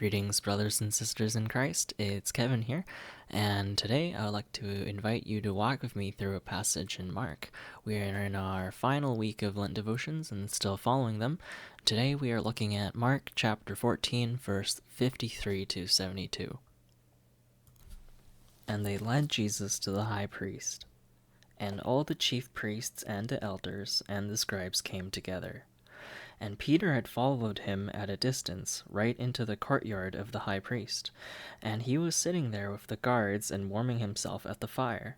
Greetings, brothers and sisters in Christ. It's Kevin here, and today I would like to invite you to walk with me through a passage in Mark. We are in our final week of Lent devotions and still following them. Today we are looking at Mark chapter 14, verse 53 to 72. And they led Jesus to the high priest, and all the chief priests and the elders and the scribes came together. And Peter had followed him at a distance, right into the courtyard of the high priest, and he was sitting there with the guards and warming himself at the fire.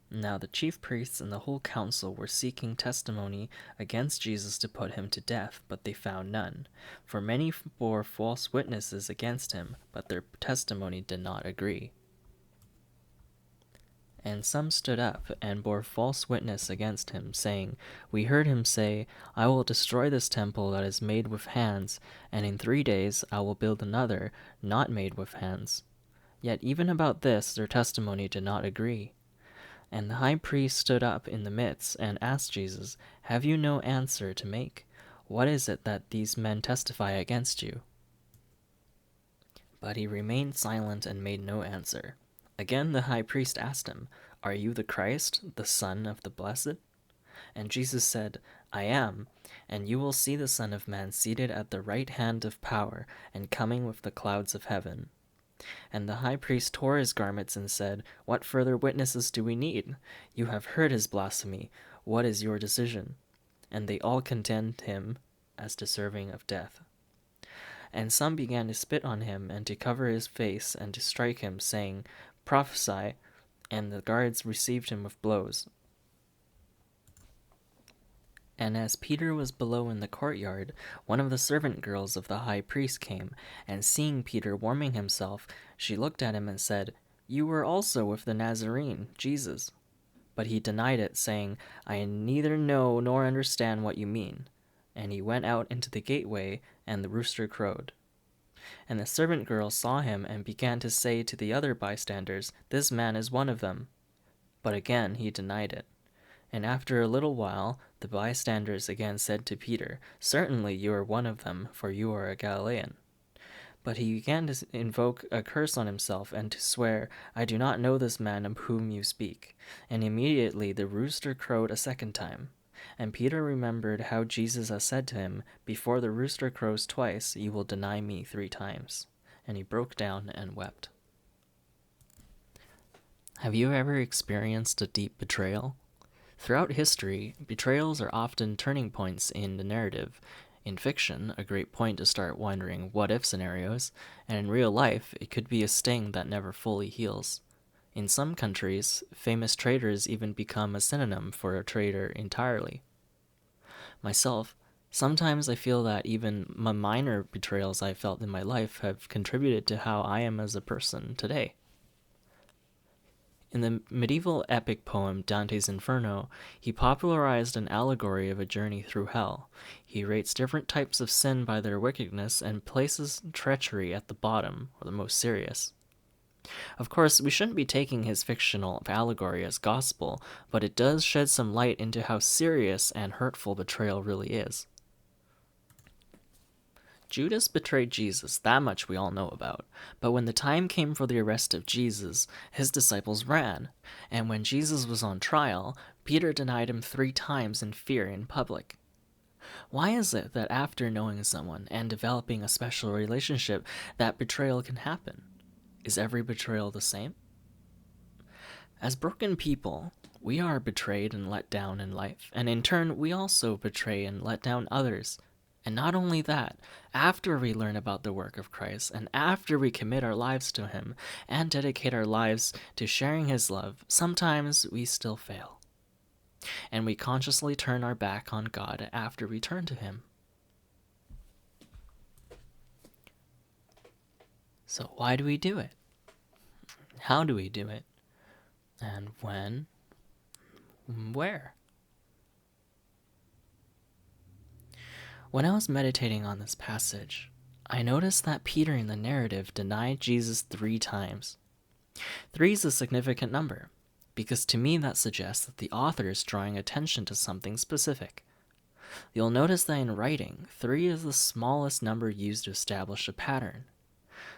Now the chief priests and the whole council were seeking testimony against Jesus to put him to death, but they found none. For many bore false witnesses against him, but their testimony did not agree. And some stood up and bore false witness against him, saying, We heard him say, I will destroy this temple that is made with hands, and in 3 days I will build another, not made with hands. Yet even about this their testimony did not agree. And the high priest stood up in the midst and asked Jesus, Have you no answer to make? What is it that these men testify against you? But he remained silent and made no answer. Again the high priest asked him, Are you the Christ, the Son of the Blessed? And Jesus said, I am, and you will see the Son of Man seated at the right hand of power, and coming with the clouds of heaven. And the high priest tore his garments and said, What further witnesses do we need? You have heard his blasphemy. What is your decision? And they all condemned him as deserving of death. And some began to spit on him, and to cover his face, and to strike him, saying, Prophesy, and the guards received him with blows. And as Peter was below in the courtyard, one of the servant girls of the high priest came, and seeing Peter warming himself, she looked at him and said, You were also with the Nazarene, Jesus. But he denied it, saying, I neither know nor understand what you mean. And he went out into the gateway, and the rooster crowed. And the servant girl saw him and began to say to the other bystanders, This man is one of them. But again he denied it. And after a little while the bystanders again said to Peter, Certainly you are one of them, for you are a Galilean. But he began to invoke a curse on himself and to swear, I do not know this man of whom you speak. And immediately the rooster crowed a second time. And Peter remembered how Jesus had said to him, Before the rooster crows twice, you will deny me 3 times. And he broke down and wept. Have you ever experienced a deep betrayal? Throughout history, betrayals are often turning points in the narrative. In fiction, a great point to start wondering what-if scenarios, and in real life, it could be a sting that never fully heals. In some countries, famous traitors even become a synonym for a traitor entirely. Myself, sometimes I feel that even minor betrayals I felt in my life have contributed to how I am as a person today. In the medieval epic poem Dante's Inferno, he popularized an allegory of a journey through hell. He rates different types of sin by their wickedness and places treachery at the bottom, or the most serious. Of course, we shouldn't be taking his fictional allegory as gospel, but it does shed some light into how serious and hurtful betrayal really is. Judas betrayed Jesus, that much we all know about. But when the time came for the arrest of Jesus, his disciples ran. And when Jesus was on trial, Peter denied him 3 times in fear in public. Why is it that after knowing someone and developing a special relationship, that betrayal can happen? Is every betrayal the same? As broken people, we are betrayed and let down in life, and in turn, we also betray and let down others. And not only that, after we learn about the work of Christ, and after we commit our lives to Him, and dedicate our lives to sharing His love, sometimes we still fail. And we consciously turn our back on God after we turn to Him. So why do we do it? How do we do it? And when? Where? When I was meditating on this passage, I noticed that Peter in the narrative denied Jesus 3 times. 3 is a significant number, because to me that suggests that the author is drawing attention to something specific. You'll notice that in writing, 3 is the smallest number used to establish a pattern.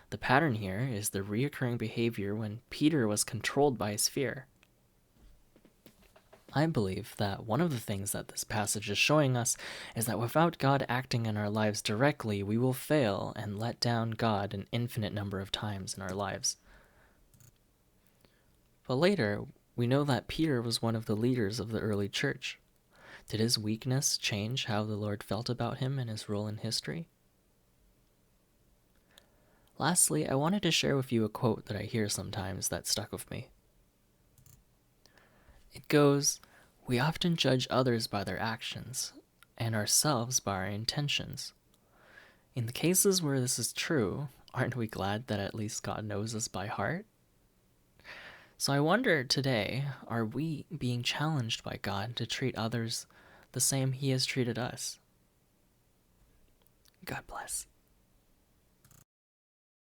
The pattern here is the reoccurring behavior when Peter was controlled by his fear. I believe that one of the things that this passage is showing us is that without God acting in our lives directly, we will fail and let down God an infinite number of times in our lives. But later, we know that Peter was one of the leaders of the early church. Did his weakness change how the Lord felt about him and his role in history? Lastly, I wanted to share with you a quote that I hear sometimes that stuck with me. It goes, "We often judge others by their actions, and ourselves by our intentions. In the cases where this is true, aren't we glad that at least God knows us by heart?" So I wonder today, are we being challenged by God to treat others the same He has treated us? God bless.